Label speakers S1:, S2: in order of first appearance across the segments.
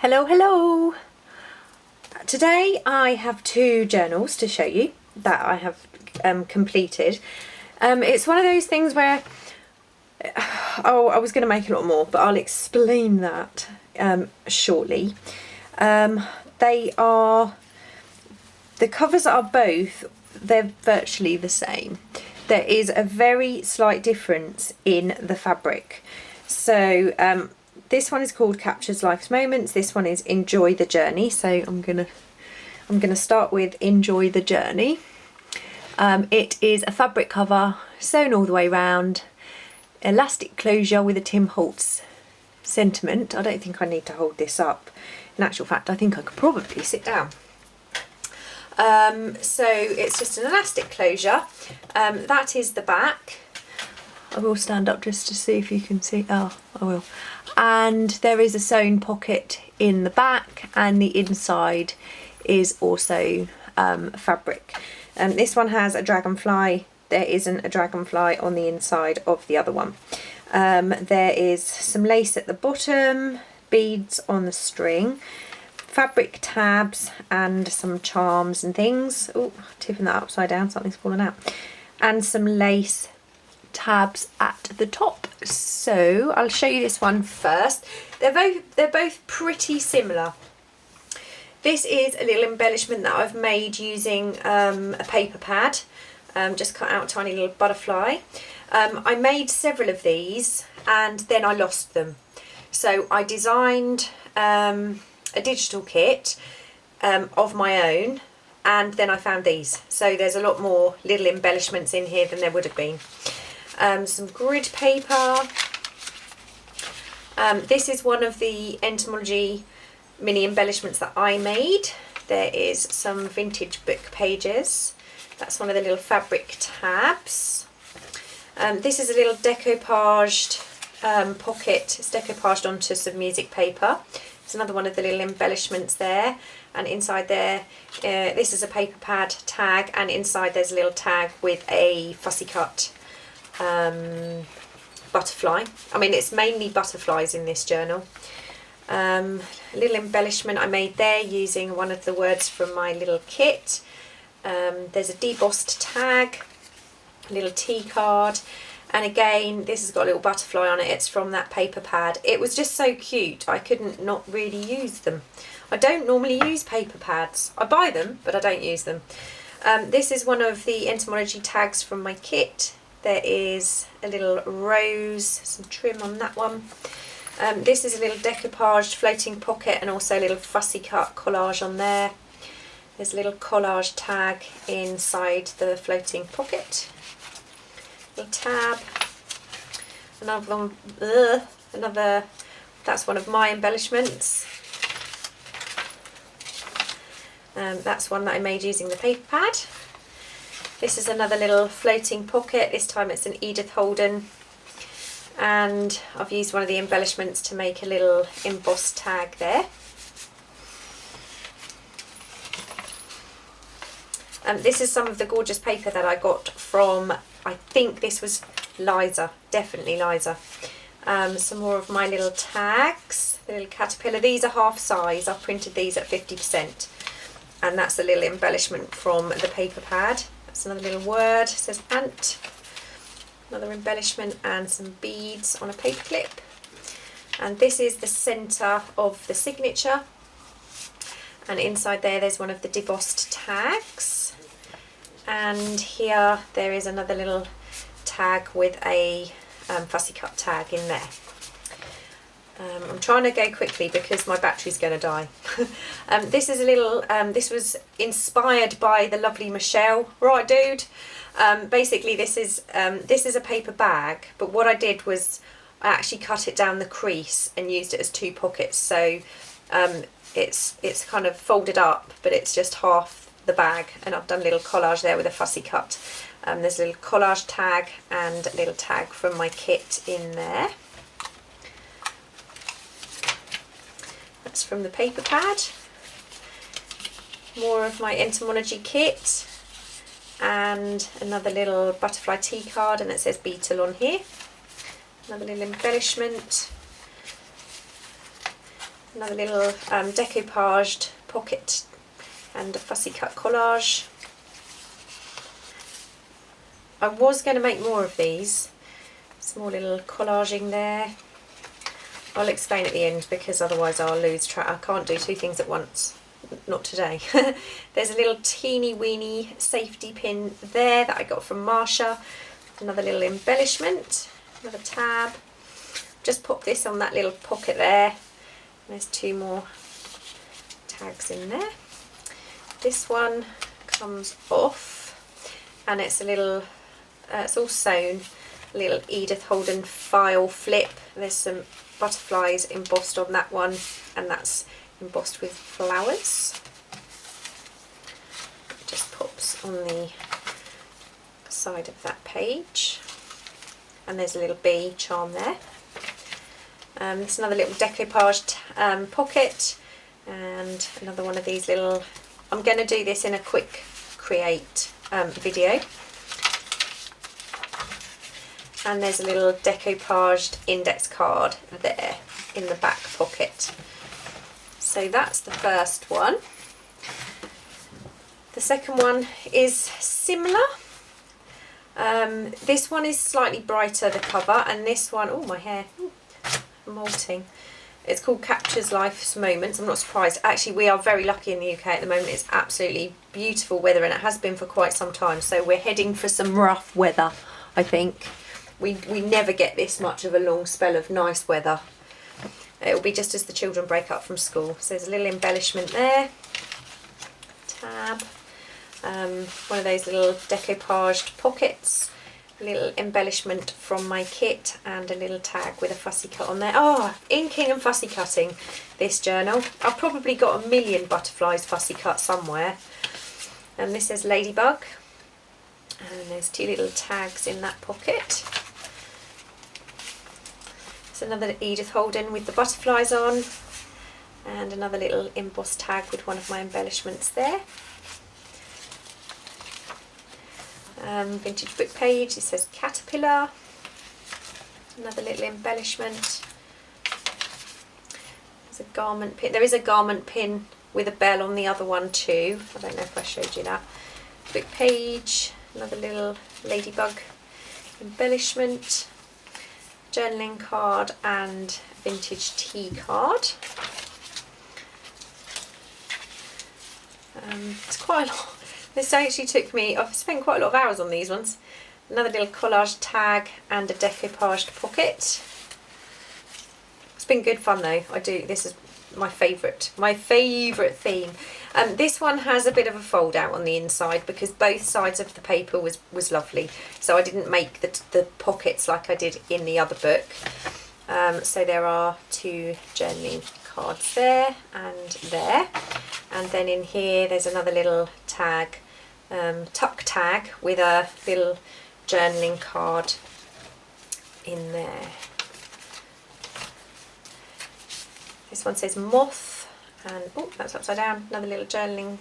S1: Hello, hello! Today I have two journals to show you that I have completed. It's one of those things where, I was going to make a lot more, but I'll explain that shortly. The covers are both, they're virtually the same. There is a very slight difference in the fabric. So this one is called Captures Life's Moments. This one is Enjoy the Journey. So I'm gonna start with Enjoy the Journey. It is a fabric cover sewn all the way round, elastic closure with a Tim Holtz sentiment. I don't think I need to hold this up. In actual fact, I think I could probably sit down. So it's just an elastic closure. That is the back. I will stand up just to see if you can see. Oh, I will. And there is a sewn pocket in the back, and the inside is also fabric. This one has a dragonfly. There isn't a dragonfly on the inside of the other one. There is some lace at the bottom, beads on the string, fabric tabs and some charms and things. Oh, tipping that upside down, something's fallen out. And some lace tabs at the top. So I'll show you this one first. They're both pretty similar. This is a little embellishment that I've made using a paper pad. Just cut out a tiny little butterfly. I made several of these and then I lost them. So I designed a digital kit of my own, and then I found these. So there's a lot more little embellishments in here than there would have been. Some grid paper. This is one of the Entomology mini embellishments that I made. There is some vintage book pages. That's one of the little fabric tabs. This is a little decoupaged pocket. It's decoupaged onto some music paper. It's another one of the little embellishments there. And inside there, this is a paper pad tag, and inside there's a little tag with a fussy cut butterfly. I mean, it's mainly butterflies in this journal. A little embellishment I made there using one of the words from my little kit. There's a debossed tag, a little tea card, and again this has got a little butterfly on it. It's from that paper pad. It was just so cute, I couldn't not really use them. I don't normally use paper pads. I buy them, but I don't use them. This is one of the Entomology tags from my kit. There is a little rose, some trim on that one. This is a little decoupaged floating pocket and also a little fussy cut collage on there. There's a little collage tag inside the floating pocket. Little tab. Another one, that's one of my embellishments. That's one that I made using the paper pad. This is another little floating pocket. This time it's an Edith Holden. And I've used one of the embellishments to make a little embossed tag there. This is some of the gorgeous paper that I got from, I think this was Liza, definitely Liza. Some more of my little tags, the little caterpillar. These are half size. I've printed these at 50%. And that's a little embellishment from the paper pad. That's another little word, it says ant. Another embellishment and some beads on a paper clip. And this is the centre of the signature. And inside there's one of the debossed tags. And here there is another little tag with a fussy cut tag in there. I'm trying to go quickly because my battery's going to die. This is a little, this was inspired by the lovely Michele. Right, dude. Basically this is a paper bag, but what I did was I actually cut it down the crease and used it as two pockets. So it's kind of folded up, but it's just half the bag, and I've done a little collage there with a fussy cut. There's a little collage tag and a little tag from my kit in there. That's from the paper pad. More of my Entomology kit, and another little butterfly tea card, and it says Beetle on here. Another little embellishment. Another little decoupaged pocket and a fussy cut collage. I was going to make more of these. Small little collaging there. I'll explain at the end because otherwise I'll lose track. I can't do two things at once. Not today. There's a little teeny weeny safety pin there that I got from Marsha. Another little embellishment. Another tab. Just pop this on that little pocket there. There's two more tags in there. This one comes off and it's a little, it's all sewn, a little Edith Holden file flip. There's some butterflies embossed on that one and that's embossed with flowers. It just pops on the side of that page. And there's a little bee charm there. There's another little decoupaged pocket and another one of these little, I'm going to do this in a quick create video. And there's a little decoupaged index card there in the back pocket. So that's the first one. The second one is similar. This one is slightly brighter, the cover, and this one, oh my hair, molting. It's called Captures Life's Moments. I'm not surprised. Actually, we are very lucky in the UK at the moment. It's absolutely beautiful weather and it has been for quite some time. So we're heading for some rough weather, I think. We never get this much of a long spell of nice weather. It'll be just as the children break up from school. So there's a little embellishment there. Tab. One of those little decoupaged pockets. A little embellishment from my kit and a little tag with a fussy cut on there. Oh, inking and fussy cutting this journal. I've probably got a million butterflies fussy cut somewhere. And this says Ladybug. And there's two little tags in that pocket. There's another Edith Holden with the butterflies on. And another little embossed tag with one of my embellishments there. Vintage book page, it says Caterpillar. Another little embellishment. There's a garment pin. There is a garment pin with a bell on the other one too. I don't know if I showed you that. Book page, another little ladybug embellishment, journaling card and vintage tea card. It's quite a lot. This actually took me, I've spent quite a lot of hours on these ones. Another little collage tag and a decoupaged pocket. It's been good fun though. This is my favourite theme. This one has a bit of a fold out on the inside because both sides of the paper was lovely. So I didn't make the pockets like I did in the other book. So there are two journaling cards there and there. And then in here there's another little tag, tuck tag with a little journaling card in there. This one says moth and, oh, that's upside down, another little journaling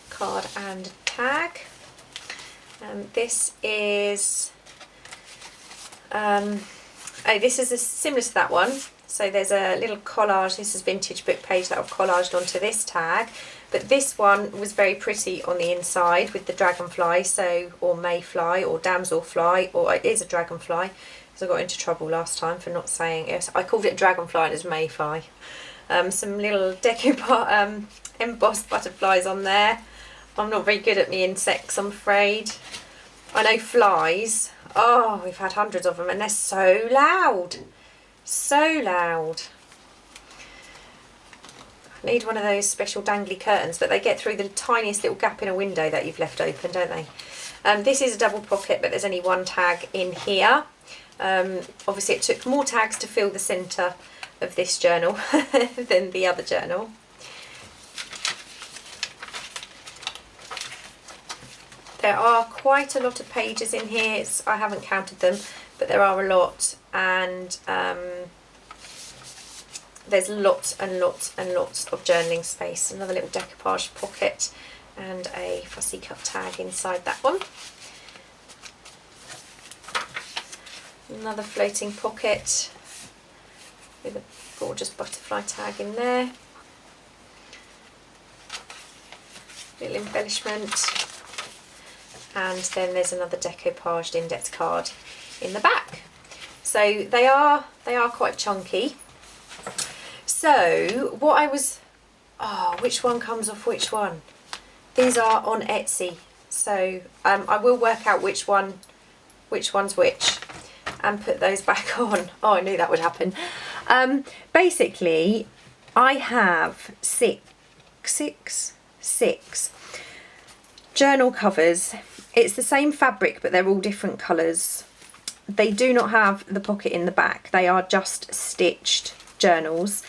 S1: card and tag. This is, this is similar to that one. So there's a little collage, this is vintage book page that I've collaged onto this tag. But this one was very pretty on the inside with the dragonfly, so, or mayfly, or damselfly, or it is a dragonfly, because I got into trouble last time for not saying it. I called it dragonfly and it was mayfly. Some little embossed butterflies on there. I'm not very good at the insects, I'm afraid. I know flies. Oh, we've had hundreds of them and they're so loud. So loud. I need one of those special dangly curtains, but they get through the tiniest little gap in a window that you've left open, don't they? This is a double pocket, but there's only one tag in here. Obviously it took more tags to fill the centre of this journal than the other journal. There are quite a lot of pages in here. I haven't counted them, but there are a lot, and there's lots and lots and lots of journaling space. Another little decoupage pocket and a fussy cut tag inside that one. Another floating pocket with a gorgeous butterfly tag in there. little embellishment. And then there's another decoupaged index card in the back. So they are quite chunky. So what I was, which one comes off which one? These are on Etsy, so I will work out which one's which and put those back on. Oh, I knew that would happen. Basically, I have six journal covers. It's the same fabric, but they're all different colours. They do not have the pocket in the back. They are just stitched journals.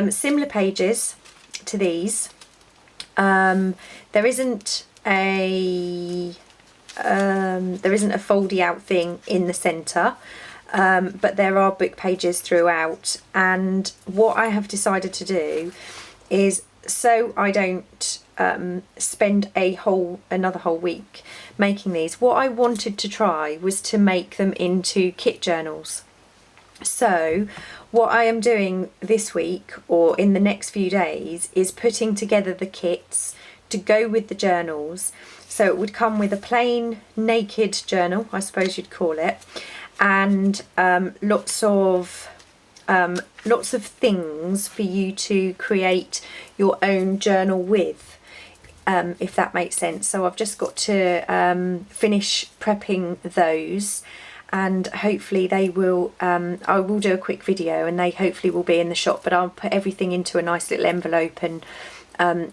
S1: Similar pages to these. There isn't a foldy out thing in the centre, but there are book pages throughout. And what I have decided to do is, so I don't spend another whole week making these, what I wanted to try was to make them into kit journals. So what I am doing this week, or in the next few days, is putting together the kits to go with the journals. So it would come with a plain naked journal, I suppose you'd call it, and lots of things for you to create your own journal with, if that makes sense. So I've just got to finish prepping those, and hopefully they will, I will do a quick video and they hopefully will be in the shop, but I'll put everything into a nice little envelope and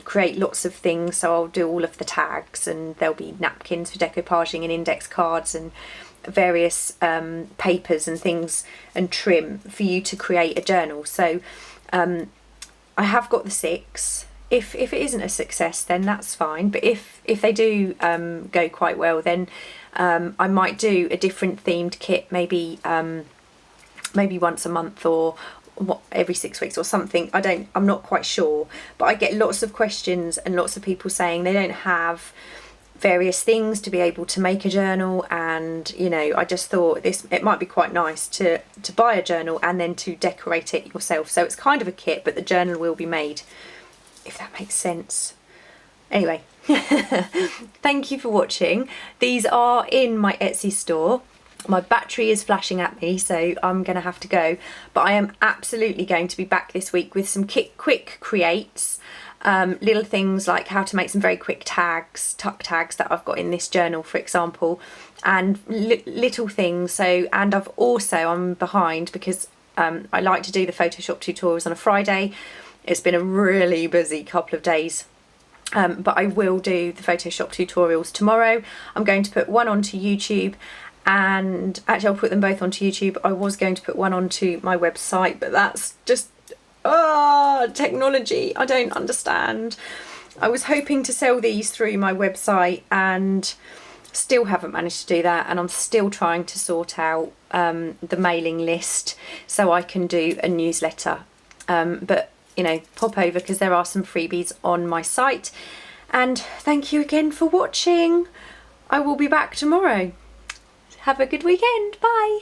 S1: create lots of things. So I'll do all of the tags, and there'll be napkins for decoupaging and index cards and various papers and things and trim for you to create a journal. So I have got the 6. If it isn't a success, then that's fine, but if they do go quite well, then I might do a different themed kit, maybe once a month or every 6 weeks or something. I'm not quite sure, but I get lots of questions and lots of people saying they don't have various things to be able to make a journal, and you know, I just thought it might be quite nice to buy a journal and then to decorate it yourself. So it's kind of a kit, but the journal will be made, if that makes sense. Anyway, thank you for watching. These are in my Etsy store. My battery is flashing at me, so I'm going to have to go. But I am absolutely going to be back this week with some quick creates. Little things like how to make some very quick tags, tuck tags that I've got in this journal, for example. And little things. So, and I'm behind because I like to do the Photoshop tutorials on a Friday. It's been a really busy couple of days. But I will do the Photoshop tutorials tomorrow. I'm going to put one onto YouTube, and actually I'll put them both onto YouTube. I was going to put one onto my website, but that's just technology. I don't understand. I was hoping to sell these through my website and still haven't managed to do that, and I'm still trying to sort out the mailing list so I can do a newsletter. But you know, pop over because there are some freebies on my site. And thank you again for watching. I will be back tomorrow. Have a good weekend. Bye.